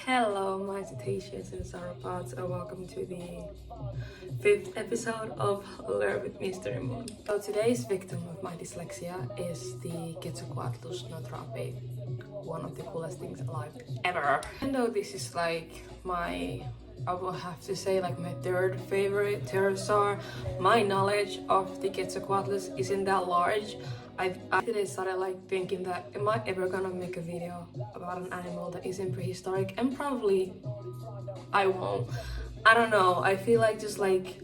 Hello, my cetaceans and sauropods, and welcome to the 5th episode of Learn with Mystery Moon. So today's victim of my dyslexia is the Quetzalcoatlus nothropi, one of the coolest things alive ever. Even though this is like I will have to say like my third favorite pterosaur, my knowledge of the Quetzalcoatlus isn't that large. I today started like thinking that am I ever gonna make a video about an animal that isn't prehistoric, and probably I won't. I don't know, I feel like just like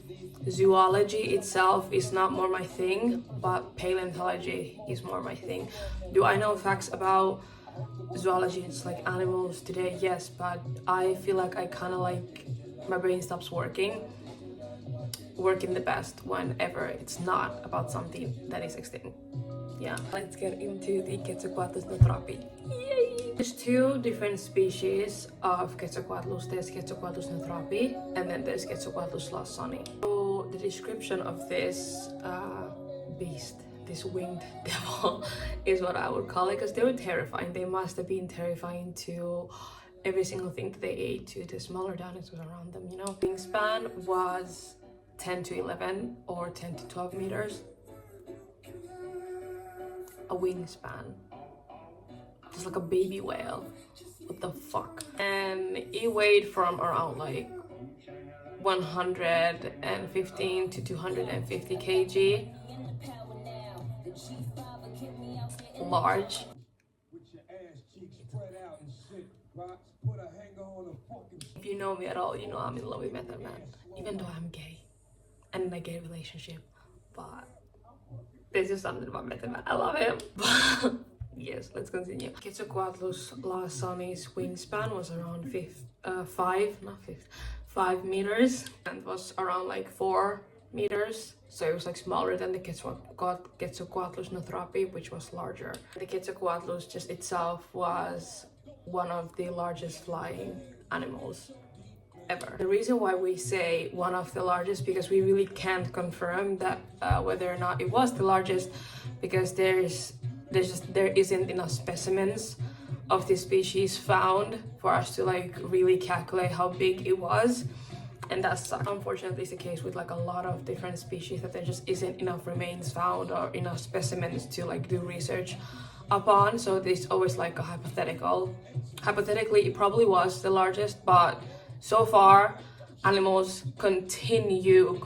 zoology itself is not more my thing, but paleontology is more my thing. Do I know facts about zoology, it's like animals today? Yes, but I feel like I kind of like my brain stops working the best whenever it's not about something that is extinct. Yeah, let's get into the Quetzalcoatlus nothropi. Yay! There's two different species of Quetzalcoatlus. There's Quetzalcoatlus nothropi and then there's Quetzalcoatlus lawsoni. So the description of this beast, this winged devil, is what I would call it, because they were terrifying. They must have been terrifying to every single thing that they ate, to the smaller dinosaurs around them, you know. Wingspan was 10 to 11 or 10 to 12 meters. A wingspan, just like a baby whale. What the fuck? And it weighed from around like 115 to 250 kg. Large. If you know me at all, you know I'm in love with Method Man, even though I'm gay and in a gay relationship, but there's just something about Method Man. I love him. Yes, let's continue. Quetzalcoatlus lawsoni's wingspan was around 5 meters, and was around like 4 meters. So it was like smaller than the Quetzalcoatlus nothropi, which was larger. The Quetzalcoatlus just itself was one of the largest flying animals ever. The reason why we say one of the largest, because we really can't confirm that whether or not it was the largest, because there isn't enough specimens of this species found for us to like really calculate how big it was, and that's unfortunately is the case with like a lot of different species, that there just isn't enough remains found or enough specimens to like do research upon. So there's always like a hypothetically it probably was the largest, but so far animals continue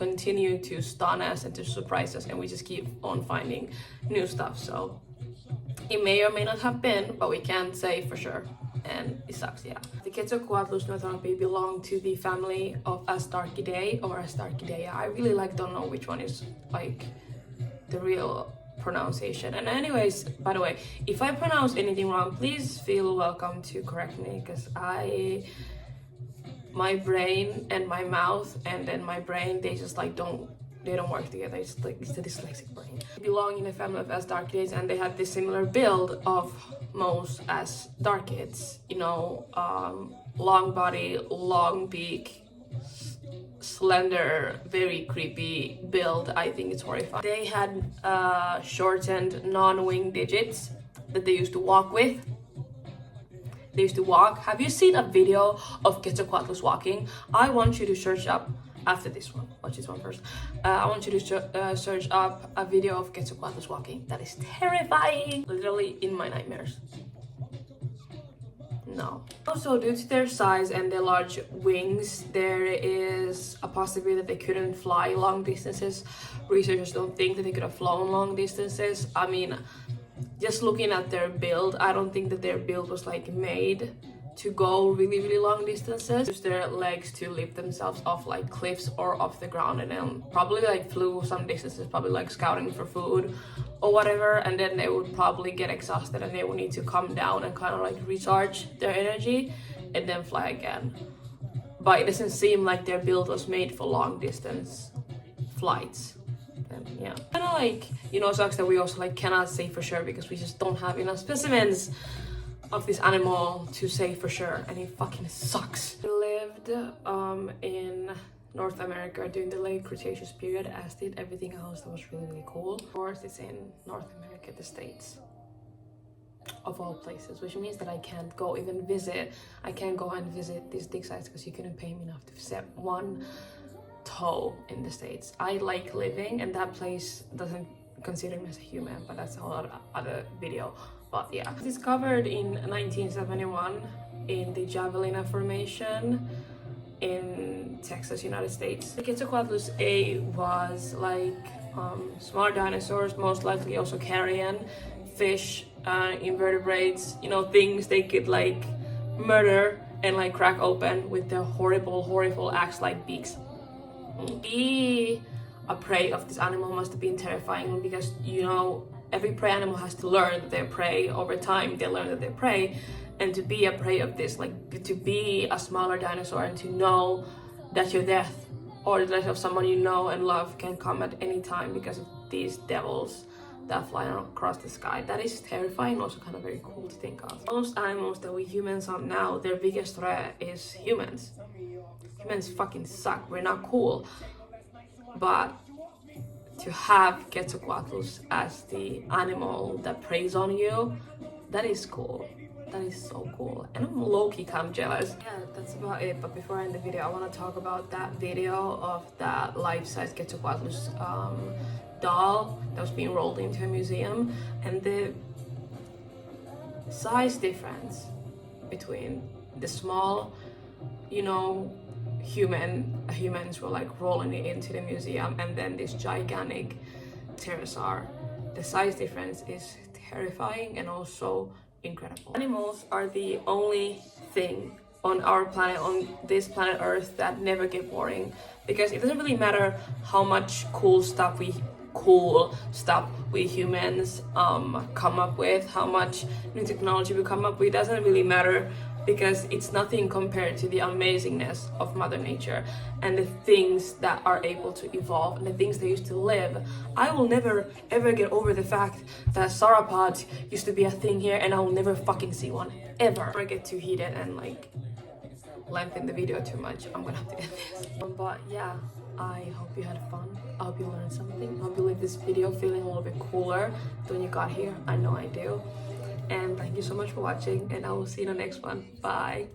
to stun us and to surprise us, and we just keep on finding new stuff. So it may or may not have been, but we can't say for sure, and it sucks. Yeah, the Quetzalcoatlus nothropi belong to the family of Astarchidae or Astarchidae. I really don't know which one is like the real pronunciation. And anyways, by the way, if I pronounce anything wrong, please feel welcome to correct me, because my brain and my mouth and then my brain, they just like don't work together. It's like it's a dyslexic brain. They belong in the family of Astarchidae, and they had this similar build of most as darkids, you know, long body, long beak, slender, very creepy build. I think it's horrifying. They had shortened non-wing digits that they used to walk with. They used to walk. Have you seen a video of Quetzalcoatlus walking? I want you to search up, after this one, watch this one first. I want you to search up a video of Quetzalcoatlus walking. That is terrifying. Literally in my nightmares. No. Also, due to their size and their large wings, there is a possibility that they couldn't fly long distances. Researchers don't think that they could have flown long distances. I mean, just looking at their build, I don't think that their build was like made to go really long distances. Use their legs to lift themselves off like cliffs or off the ground, and then probably like flew some distances, probably like scouting for food or whatever, and then they would probably get exhausted and they would need to come down and kind of like recharge their energy and then fly again. But it doesn't seem like their build was made for long distance flights. And yeah, kind of like, you know, sucks that we also like cannot say for sure, because we just don't have enough specimens of this animal to say for sure, and it fucking sucks. They lived in North America during the late Cretaceous period, as did everything else that was really cool. Of course, it's in North America, the States. of all places, which means that I can't go even visit. I can't go and visit these dig sites because you couldn't pay me enough to set one toe in the States. I like living, and that place doesn't consider me as a human, but that's a whole other video. But yeah, discovered in 1971 in the Javelina Formation in Texas, United States. The Quetzalcoatlus A was like small dinosaurs, most likely also carrion, fish, invertebrates, you know, things they could like murder and like crack open with their horrible axe-like beaks. Be a prey of this animal must have been terrifying, because you know every prey animal has to learn that they're prey. Over time they learn that they're prey, and to be a prey of this, like to be a smaller dinosaur and to know that your death or the death of someone you know and love can come at any time because of these devils that fly across the sky, that is terrifying, also kind of very cool to think of. Most animals that we humans have now, their biggest threat is humans. Humans fucking suck, we're not cool. But to have Quetzalcoatlus as the animal that preys on you, that is cool. That is so cool, and I'm low-key kind of jealous. Yeah, that's about it. But before I end the video, I want to talk about that video of that life-size Quetzalcoatlus doll that was being rolled into a museum, and the size difference between the small, you know, humans were like rolling it into the museum, and then this gigantic pterosaur. The size difference is terrifying and also incredible. Animals are the only thing on our planet, on this planet Earth, that never get boring, because it doesn't really matter how much cool stuff we humans come up with, how much new technology we come up with. It doesn't really matter, because it's nothing compared to the amazingness of Mother Nature and the things that are able to evolve and the things that used to live. I will never ever get over the fact that sauropods used to be a thing here, and I will never fucking see one, ever. If I get too heated and like lengthen the video too much, I'm gonna have to end this. But yeah, I hope you had fun. I hope you learned something. I hope you leave this video feeling a little bit cooler than you got here. I know I do. And thank you so much for watching, and I will see you in the next one. Bye.